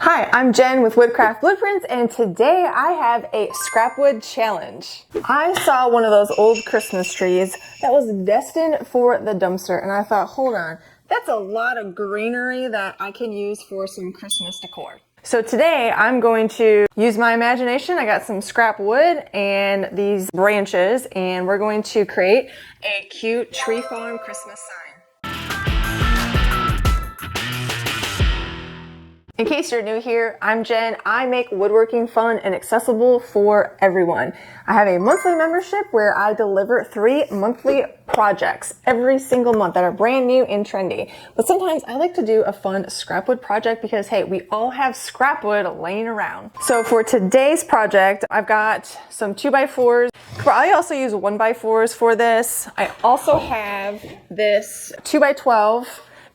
Hi, I'm Jen with Woodcraft Blueprints, and today I have a scrap wood challenge. I saw one of those old Christmas trees that was destined for the dumpster, and I thought, hold on, that's a lot of greenery that I can use for some Christmas decor. So today I'm going to use my imagination. I got some scrap wood and these branches, and we're going to create a cute tree farm Christmas sign. In case you're new here, I'm Jen. I make woodworking fun and accessible for everyone. I have a monthly membership where I deliver 3 monthly projects every single month that are brand new and trendy. But sometimes I like to do a fun scrap wood project because, hey, we all have scrap wood laying around. So for today's project, I've got some 2x4s. I also use 1x4s for this. I also have this 2x12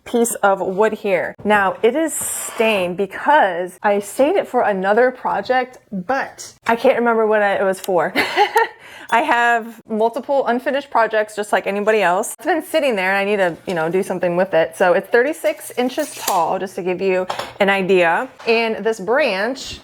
piece of wood here. Now it is stained because I stained it for another project, but I can't remember what it was for. I have multiple unfinished projects just like anybody else. It's been sitting there and I need to, do something with it. So it's 36 inches tall, just to give you an idea. And this branch,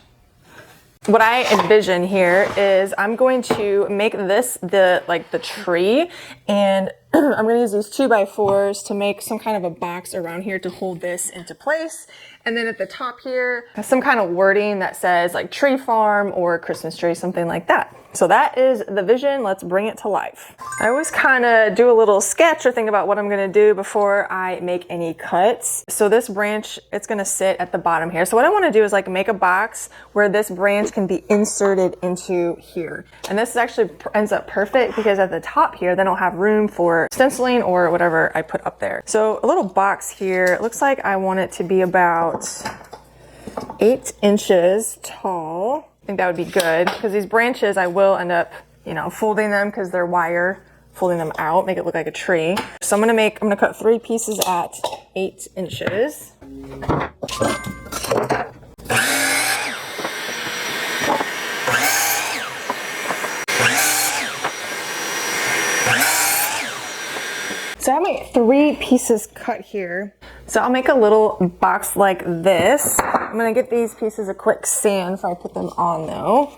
what I envision here is I'm going to make this the tree, and I'm going to use these 2x4s to make some kind of a box around here to hold this into place. And then at the top here, some kind of wording that says like tree farm or Christmas tree, something like that. So that is the vision. Let's bring it to life. I always kind of do a little sketch or think about what I'm going to do before I make any cuts. So this branch, it's going to sit at the bottom here. So what I want to do is like make a box where this branch can be inserted into here. And this actually ends up perfect because at the top here, then I'll have room for stenciling or whatever I put up there. So a little box here, it looks like I want it to be about 8 inches tall. I think that would be good because these branches, I will end up, folding them because they're wire, folding them out, make it look like a tree. So I'm gonna cut 3 pieces at 8 inches. So I have my 3 pieces cut here. So I'll make a little box like this. I'm gonna get these pieces a quick sand before I put them on though.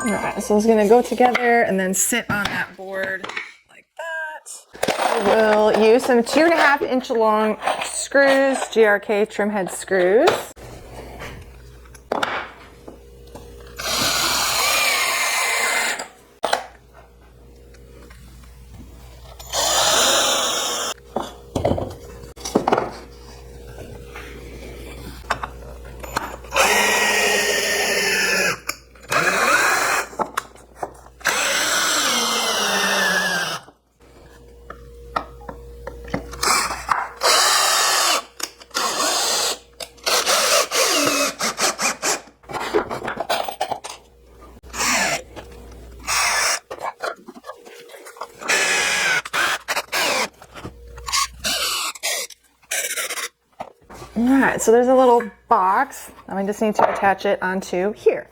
Alright, so it's gonna go together and then sit on that board like that. I will use some 2.5 inch long screws, GRK trim head screws. Alright, so there's a little box. I just need to attach it onto here.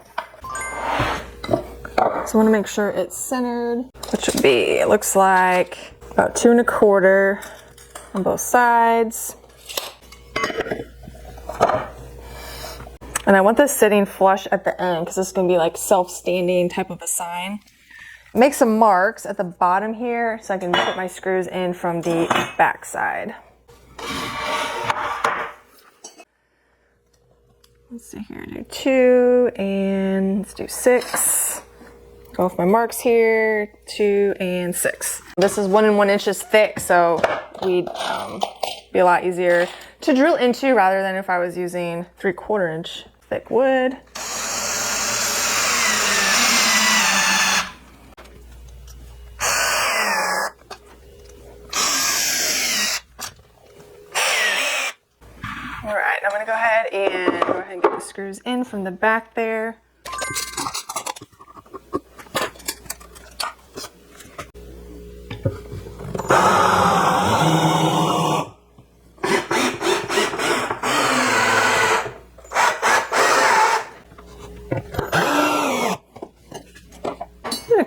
So I want to make sure it's centered, which would be, it looks like about 2 1/4 on both sides. And I want this sitting flush at the end because this is going to be like self-standing type of a sign. Make some marks at the bottom here so I can put my screws in from the back side. Let's see here, do 2 and let's do 6. Go with my marks here, 2 and 6. This is 1 1 inches thick, so we'd be a lot easier to drill into rather than if I was using 3/4 inch thick wood. Alright, I'm going to go ahead and get the screws in from the back there.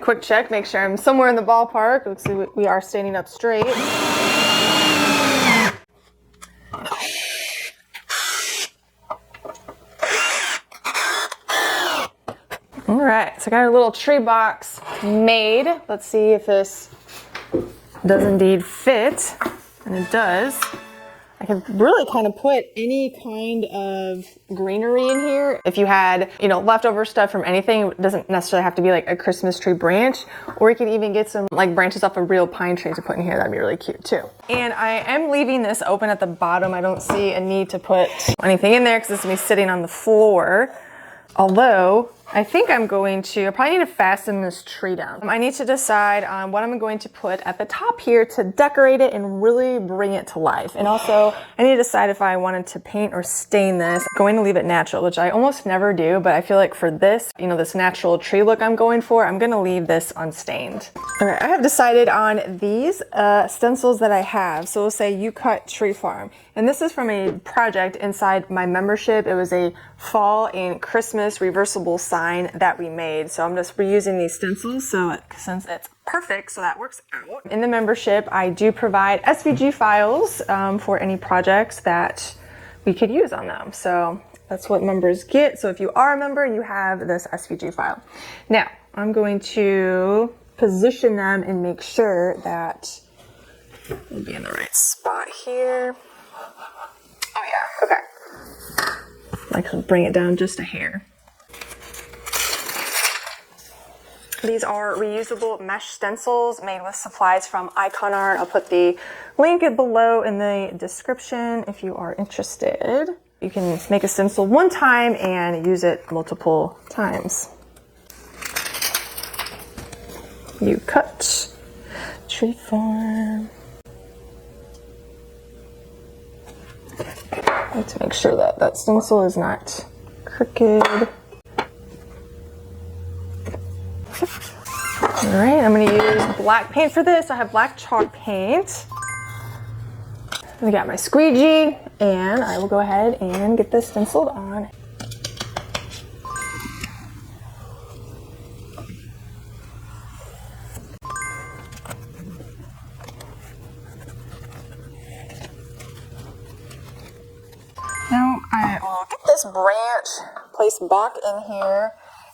quick check, make sure I'm somewhere in the ballpark. Looks like we are standing up straight. All right, so I got our little tree box made. Let's see if this does indeed fit, and it does. I could really kind of put any kind of greenery in here. If you had, you know, leftover stuff from anything, it doesn't necessarily have to be like a Christmas tree branch, or you could even get some like branches off a real pine tree to put in here. That'd be really cute too. And I am leaving this open at the bottom. I don't see a need to put anything in there because this is gonna be sitting on the floor. Although, I think I probably need to fasten this tree down. I need to decide on what I'm going to put at the top here to decorate it and really bring it to life. And also, I need to decide if I wanted to paint or stain this. I'm going to leave it natural, which I almost never do, but I feel like for this, you know, this natural tree look I'm going for, I'm gonna leave this unstained. Okay, I have decided on these stencils that I have. So we'll say You Cut Tree Farm. And this is from a project inside my membership. It was a fall and Christmas reversible sign that we made. So I'm just reusing these stencils since it's perfect, so that works out. In the membership, I do provide SVG files for any projects that we could use on them. So that's what members get. So if you are a member, you have this SVG file. Now, I'm going to position them and make sure that we'll be in the right spot here. Oh yeah, okay. Like to bring it down just a hair. These are reusable mesh stencils made with supplies from Icon Art. I'll put the link below in the description if you are interested. You can make a stencil one time and use it multiple times. You Cut Tree Farm. I need to make sure that that stencil is not crooked. All right, I'm going to use black paint for this. I have black chalk paint. I got my squeegee, and I will go ahead and get this stenciled on. Now I will get this branch placed back in here,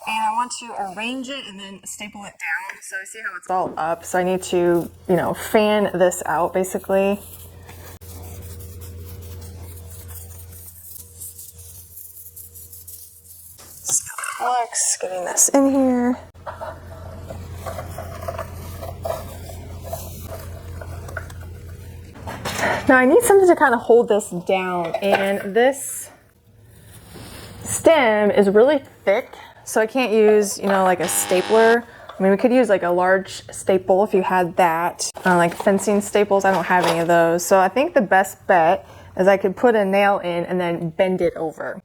and I want to arrange it and then staple it down. So see how it's all up. So I need to, you know, fan this out basically. Alex, getting this in here. Now I need something to kind of hold this down, and this stem is really thick, so I can't use, you know, like a stapler. I mean, we could use like a large staple if you had that, like fencing staples. I don't have any of those. So I think the best bet is I could put a nail in and then bend it over.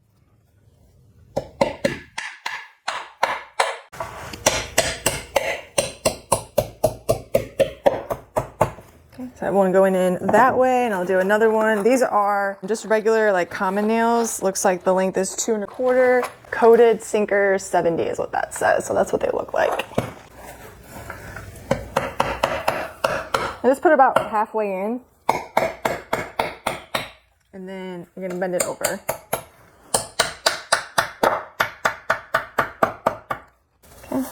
So I want to go in that way, and I'll do another one. These are just regular, like common nails. Looks like the length is 2 1/4. Coated Sinker 70 is what that says. So that's what they look like. I just put about halfway in, and then you're gonna bend it over. Okay.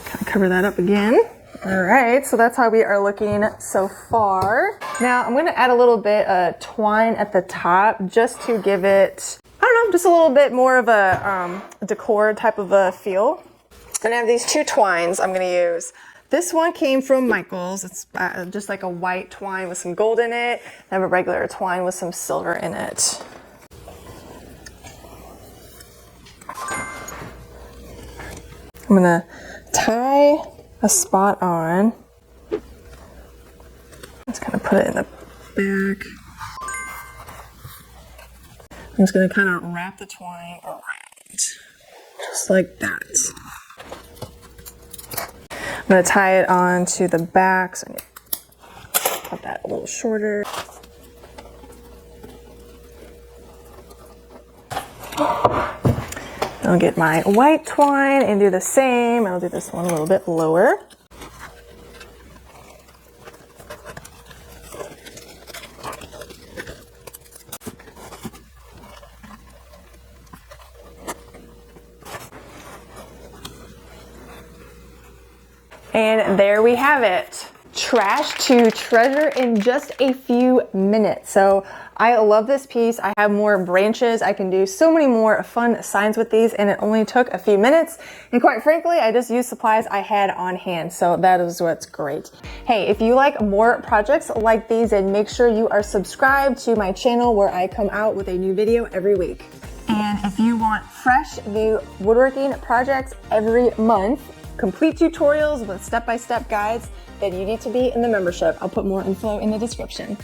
Kind of cover that up again. All right, so that's how we are looking so far. Now I'm gonna add a little bit of twine at the top just to give it, I don't know, just a little bit more of a decor type of a feel. And I have these 2 twines I'm gonna use. This one came from Michael's. It's just like a white twine with some gold in it. I have a regular twine with some silver in it. I'm gonna tie a spot on. Let's kind of put it in the back. I'm just going to kind of wrap the twine around, just like that. I'm going to tie it on to the back, so I need to cut that a little shorter. I'll I'll get my white twine and do the same. I'll do this one a little bit lower. And there we have it. Trash to treasure in just a few minutes. So I love this piece. I have more branches. I can do so many more fun signs with these, and it only took a few minutes. And quite frankly, I just used supplies I had on hand. So that is what's great. Hey, if you like more projects like these, then make sure you are subscribed to my channel where I come out with a new video every week. And if you want fresh new woodworking projects every month, complete tutorials with step-by-step guides, then you need to be in the membership. I'll put more info in the description.